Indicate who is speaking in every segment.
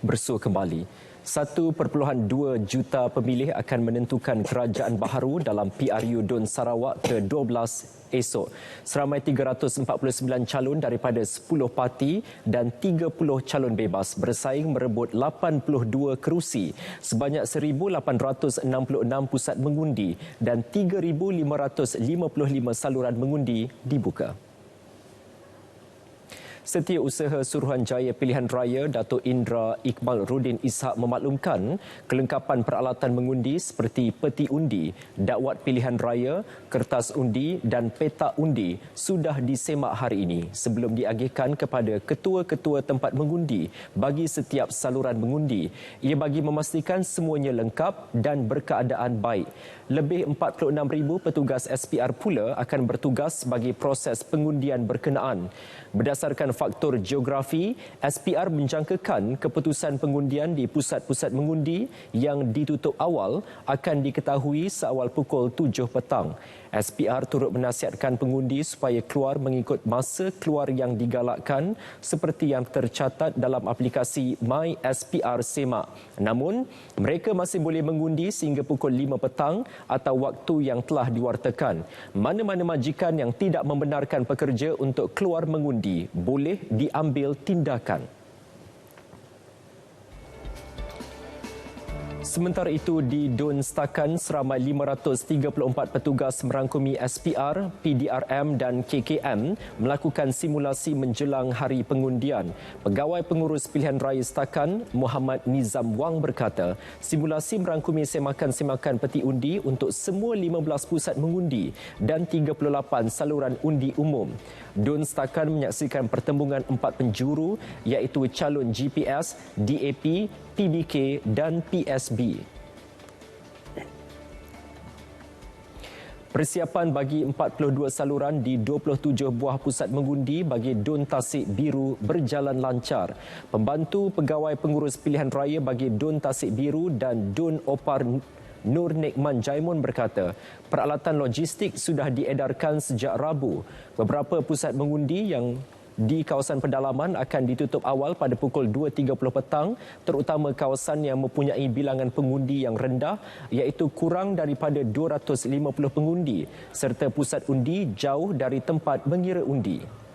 Speaker 1: bersuh kembali. 1.2 juta pemilih akan menentukan kerajaan baharu dalam PRU Dun Sarawak ke-12 esok. Seramai 349 calon daripada 10 parti dan 30 calon bebas bersaing merebut 82 kerusi. Sebanyak 1,866 pusat mengundi dan 3,555 saluran mengundi dibuka. Setiausaha Suruhanjaya Pilihan Raya Datuk Indra Iqbal Rudin Ishak memaklumkan kelengkapan peralatan mengundi seperti peti undi, dakwat pilihan raya, kertas undi dan petak undi sudah disemak hari ini sebelum diagihkan kepada ketua-ketua tempat mengundi bagi setiap saluran mengundi. Ia bagi memastikan semuanya lengkap dan berkeadaan baik. Lebih 46,000 petugas SPR pula akan bertugas bagi proses pengundian berkenaan. Berdasarkan faktor geografi, SPR menjangkakan keputusan pengundian di pusat-pusat mengundi yang ditutup awal akan diketahui seawal pukul 7 petang. SPR turut menasihatkan pengundi supaya keluar mengikut masa keluar yang digalakkan seperti yang tercatat dalam aplikasi My SPR Semak. Namun, mereka masih boleh mengundi sehingga pukul 5 petang atau waktu yang telah diwartakan. Mana-mana majikan yang tidak membenarkan pekerja untuk keluar mengundi boleh diambil tindakan. Sementara itu, di Dun Setakan, seramai 534 petugas merangkumi SPR, PDRM dan KKM melakukan simulasi menjelang hari pengundian. Pegawai Pengurus Pilihan Raya Setakan, Muhammad Nizam Wang berkata, simulasi merangkumi semakan-semakan peti undi untuk semua 15 pusat mengundi dan 38 saluran undi umum. Dun Setakan menyaksikan pertembungan 4 penjuru iaitu calon GPS, DAP, PBK dan PSB. Persiapan bagi 42 saluran di 27 buah pusat mengundi bagi Dun Tasik Biru berjalan lancar. Pembantu Pegawai Pengurus Pilihan Raya bagi Dun Tasik Biru dan Dun Opar Nur Nekman Jaimun berkata, peralatan logistik sudah diedarkan sejak Rabu. Beberapa pusat mengundi yang di kawasan pedalaman akan ditutup awal pada pukul 2.30 petang, terutama kawasan yang mempunyai bilangan pengundi yang rendah iaitu kurang daripada 250 pengundi serta pusat undi jauh dari tempat mengira undi.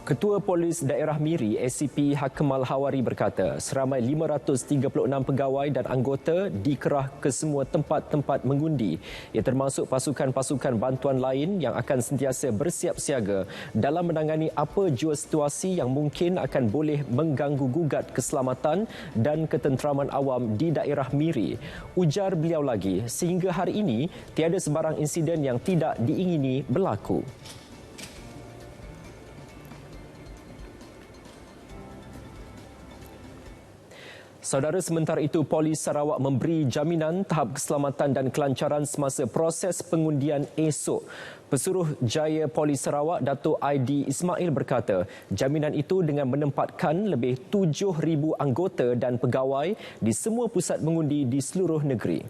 Speaker 1: Ketua Polis Daerah Miri ACP Hakemal Hawari berkata, seramai 536 pegawai dan anggota dikerah ke semua tempat-tempat mengundi. Ia termasuk pasukan-pasukan bantuan lain yang akan sentiasa bersiap siaga dalam menangani apa jua situasi yang mungkin akan boleh mengganggu gugat keselamatan dan ketenteraman awam di daerah Miri. Ujar beliau lagi, sehingga hari ini tiada sebarang insiden yang tidak diingini berlaku. Saudara, sementara itu, Polis Sarawak memberi jaminan tahap keselamatan dan kelancaran semasa proses pengundian esok. Pesuruh Jaya Polis Sarawak, Datuk ID Ismail berkata, jaminan itu dengan menempatkan lebih 7,000 anggota dan pegawai di semua pusat mengundi di seluruh negeri.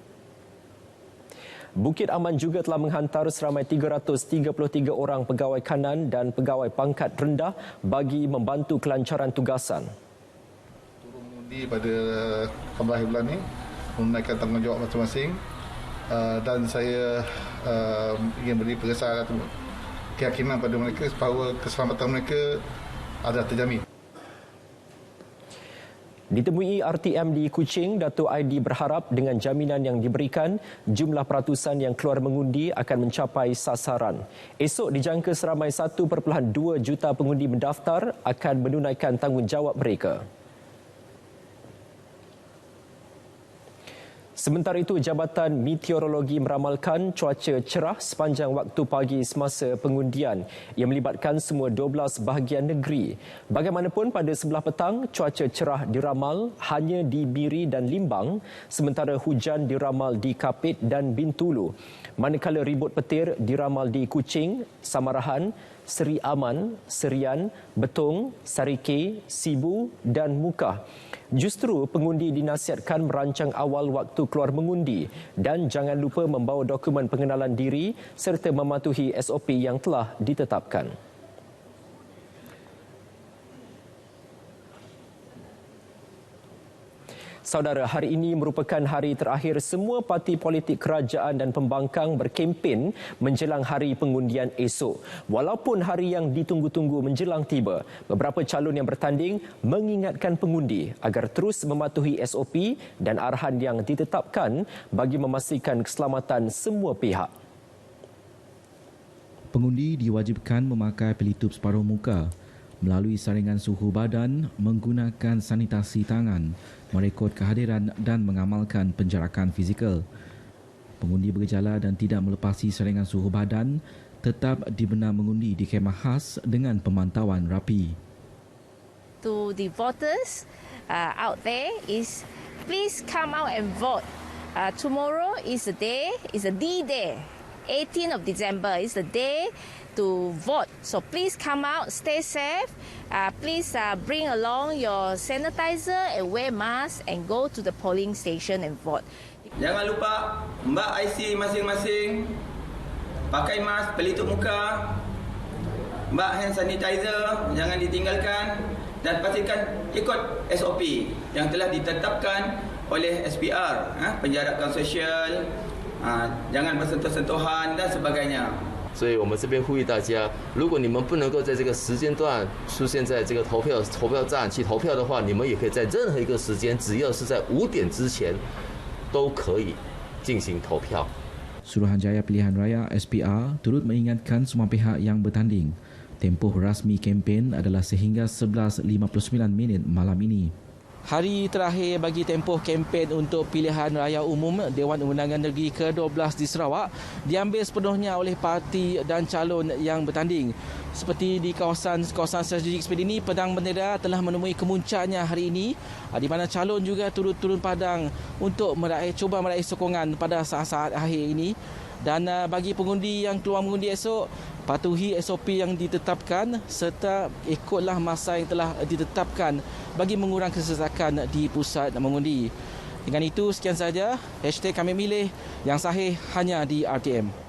Speaker 1: Bukit Aman juga telah menghantar seramai 333 orang pegawai kanan dan pegawai pangkat rendah bagi membantu kelancaran tugasan.
Speaker 2: Pada 18 bulan ini menunaikan tanggungjawab masing-masing dan saya ingin beri keyakinan pada mereka bahawa keselamatan mereka adalah terjamin.
Speaker 1: Ditemui RTM di Kuching, Datuk ID berharap dengan jaminan yang diberikan, jumlah peratusan yang keluar mengundi akan mencapai sasaran. Esok dijangka seramai 1.2 juta pengundi mendaftar akan menunaikan tanggungjawab mereka. Sementara itu, Jabatan Meteorologi meramalkan cuaca cerah sepanjang waktu pagi semasa pengundian. Ia melibatkan semua 12 bahagian negeri. Bagaimanapun, pada sebelah petang, cuaca cerah diramal hanya di Miri dan Limbang, sementara hujan diramal di Kapit dan Bintulu. Manakala ribut petir diramal di Kuching, Samarahan, Seri Aman, Serian, Betong, Sarike, Sibu dan Mukah. Justru pengundi dinasihatkan merancang awal waktu keluar mengundi dan jangan lupa membawa dokumen pengenalan diri serta mematuhi SOP yang telah ditetapkan. Saudara, hari ini merupakan hari terakhir semua parti politik kerajaan dan pembangkang berkempen menjelang hari pengundian esok. Walaupun hari yang ditunggu-tunggu menjelang tiba, beberapa calon yang bertanding mengingatkan pengundi agar terus mematuhi SOP dan arahan yang ditetapkan bagi memastikan keselamatan semua pihak.
Speaker 3: Pengundi diwajibkan memakai pelitup separuh muka, melalui saringan suhu badan, menggunakan sanitasi tangan, merekod kehadiran dan mengamalkan penjarakan fizikal. Pengundi bergejala dan tidak melepasi saringan suhu badan tetap dibenarkan mengundi di kemah khas dengan pemantauan rapi.
Speaker 4: To the voters out there is please come out and vote. Tomorrow is a D-Day. 18th of December is the day to vote. So please come out, stay safe. Please bring along your sanitizer and wear mask and go to the polling station and vote.
Speaker 5: Jangan lupa mbak IC masing-masing, pakai mask, pelitup muka, mbak hand sanitizer, jangan ditinggalkan dan pastikan ikut SOP yang telah ditetapkan oleh SPR, penjarakan sosial, jangan bersentuh-sentuhan dan sebagainya.
Speaker 6: 所以我们这边呼吁大家，如果你们不能够在这个时间段出现在这个投票站去投票的话，你们也可以在任何一个时间，只要是在5点之前，都可以进行投票。
Speaker 3: Suruhanjaya Pilihan Raya SPR turut mengingatkan semua pihak yang bertanding, tempoh rasmi kempen adalah sehingga 11.59 minit malam ini.
Speaker 7: Hari terakhir bagi tempoh kempen untuk pilihan raya umum Dewan Undangan Negeri ke-12 di Sarawak diambil sepenuhnya oleh parti dan calon yang bertanding. Seperti di kawasan strategik seperti ini, pedang bendera telah menemui kemuncaknya hari ini, di mana calon juga turun padang untuk cuba meraih sokongan pada saat-saat akhir ini. Dan bagi pengundi yang keluar mengundi esok, patuhi SOP yang ditetapkan serta ikutlah masa yang telah ditetapkan bagi mengurang kesesakan di pusat mengundi. Dengan itu, sekian saja. #kami milih yang sahih hanya di RTM.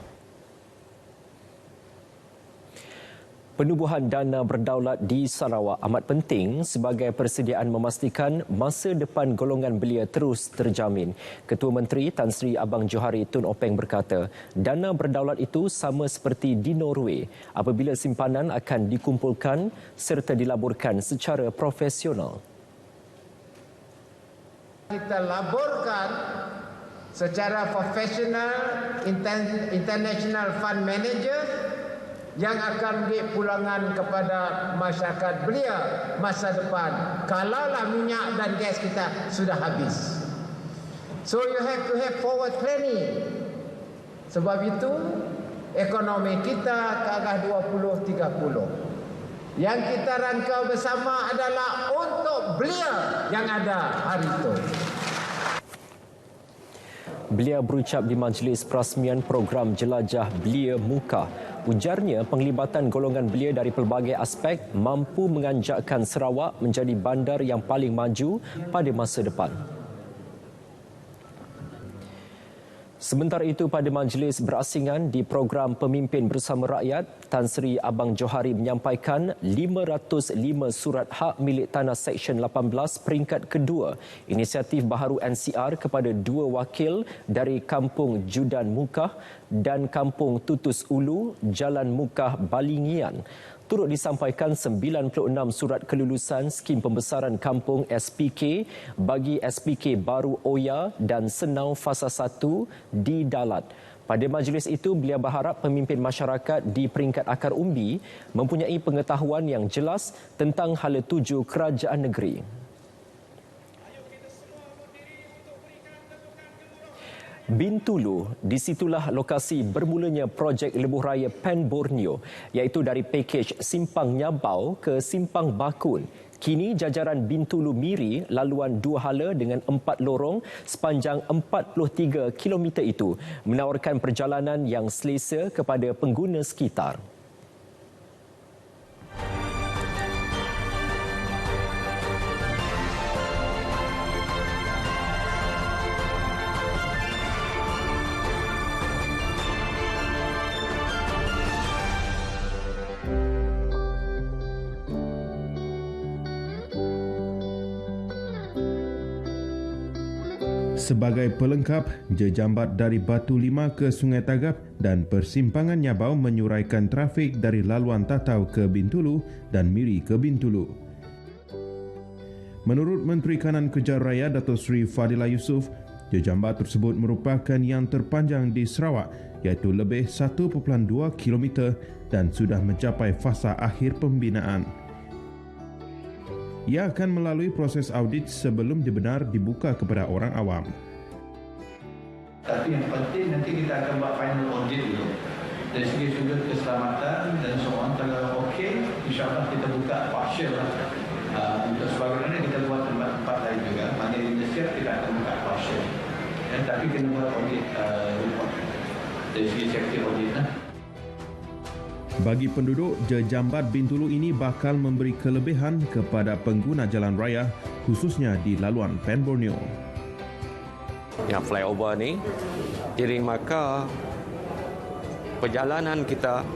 Speaker 1: Penubuhan dana berdaulat di Sarawak amat penting sebagai persediaan memastikan masa depan golongan belia terus terjamin. Ketua Menteri Tan Sri Abang Johari Tun Openg berkata, dana berdaulat itu sama seperti di Norway apabila simpanan akan dikumpulkan serta dilaburkan secara profesional.
Speaker 8: Kita laburkan secara profesional international fund manager yang akan dipulangan kepada masyarakat belia masa depan kalaulah minyak dan gas kita sudah habis. So you have to have forward planning. Sebab itu ekonomi kita ke arah 2030. Yang kita rangkau bersama adalah untuk belia yang ada hari itu.
Speaker 1: Belia berucap di majlis perasmian program Jelajah Belia Mukah. Ujarnya penglibatan golongan belia dari pelbagai aspek mampu menganjakkan Sarawak menjadi bandar yang paling maju pada masa depan. Sementara itu, pada majlis berasingan di program Pemimpin Bersama Rakyat, Tan Sri Abang Johari menyampaikan 505 surat hak milik tanah Seksyen 18 peringkat kedua inisiatif baharu NCR kepada 2 wakil dari Kampung Judan Mukah dan Kampung Tutus Ulu, Jalan Mukah Balingian. Turut disampaikan 96 surat kelulusan skim pembesaran kampung SPK bagi SPK Baru Oya dan Senau Fasa 1 di Dalat. Pada majlis itu, beliau berharap pemimpin masyarakat di peringkat akar umbi mempunyai pengetahuan yang jelas tentang hala tuju kerajaan negeri. Bintulu, disitulah lokasi bermulanya projek lebuh raya Pan Borneo, iaitu dari pakej Simpang Nyabau ke Simpang Bakun. Kini jajaran Bintulu Miri laluan 2 hala dengan 4 lorong sepanjang 43 km itu menawarkan perjalanan yang selesa kepada pengguna sekitar.
Speaker 9: Sebagai pelengkap, jejambat dari Batu Lima ke Sungai Tagap dan persimpangan Nyabau menyuraikan trafik dari laluan Tatau ke Bintulu dan Miri ke Bintulu. Menurut Menteri Kanan Kejar Raya Datuk Seri Fadila Yusof, jejambat tersebut merupakan yang terpanjang di Sarawak iaitu lebih 1.2 km dan sudah mencapai fasa akhir pembinaan. Ia akan melalui proses audit sebelum dibenar dibuka kepada orang awam.
Speaker 10: Tapi yang penting nanti kita akan buat final audit dulu. Dari segi sudut keselamatan dan semua kalau okey, insyaAllah kita buka partial lah. Untuk sebagainya kita buat tempat-tempat lain juga. Mana yang siap kita akan buka partial. Tapi kena buat audit report. Dari segi safety audit lah.
Speaker 9: Bagi penduduk, jejambat Bintulu ini bakal memberi kelebihan kepada pengguna jalan raya, khususnya di laluan Pen Borneo.
Speaker 11: Yang flyover ni, jadi maka perjalanan kita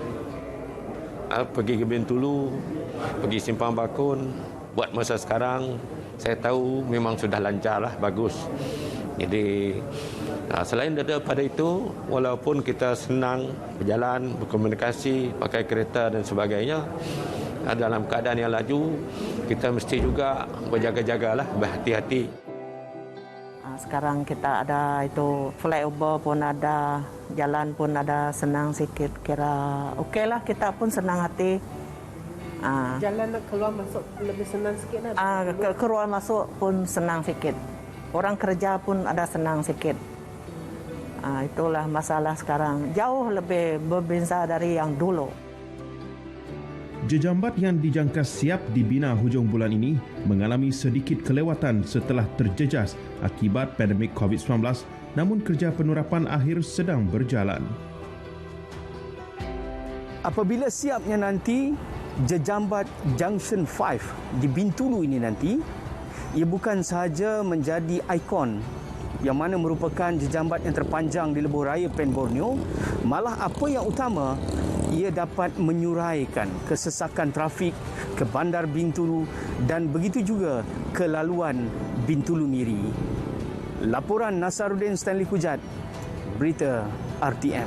Speaker 11: pergi ke Bintulu, pergi Simpang Bakun, buat masa sekarang, saya tahu memang sudah lancar lah, bagus. Jadi selain daripada itu, walaupun kita senang berjalan, berkomunikasi, pakai kereta dan sebagainya, dalam keadaan yang laju, kita mesti juga berjaga-jagalah, berhati-hati.
Speaker 12: Sekarang kita ada itu flyover pun ada, jalan pun ada, senang sikit. Kira okeylah, kita pun senang hati.
Speaker 13: Jalan nak keluar masuk lebih senang sikit lah.
Speaker 12: Keluar masuk pun senang sikit. Orang kerja pun ada senang sikit. Itulah masalah sekarang. Jauh lebih berbeza dari yang dulu.
Speaker 9: Jejambat yang dijangka siap dibina hujung bulan ini mengalami sedikit kelewatan setelah terjejas akibat pandemik COVID-19, namun kerja penerapan akhir sedang berjalan.
Speaker 14: Apabila siapnya nanti jejambat Junction 5 di Bintulu ini nanti, ia bukan sahaja menjadi ikon yang mana merupakan jejambat yang terpanjang di lebuh raya Pen Borneo, malah apa yang utama, ia dapat menyuraikan kesesakan trafik ke bandar Bintulu dan begitu juga ke laluan Bintulu Miri. Laporan Nasaruddin Stanley Kujat, Berita RTM.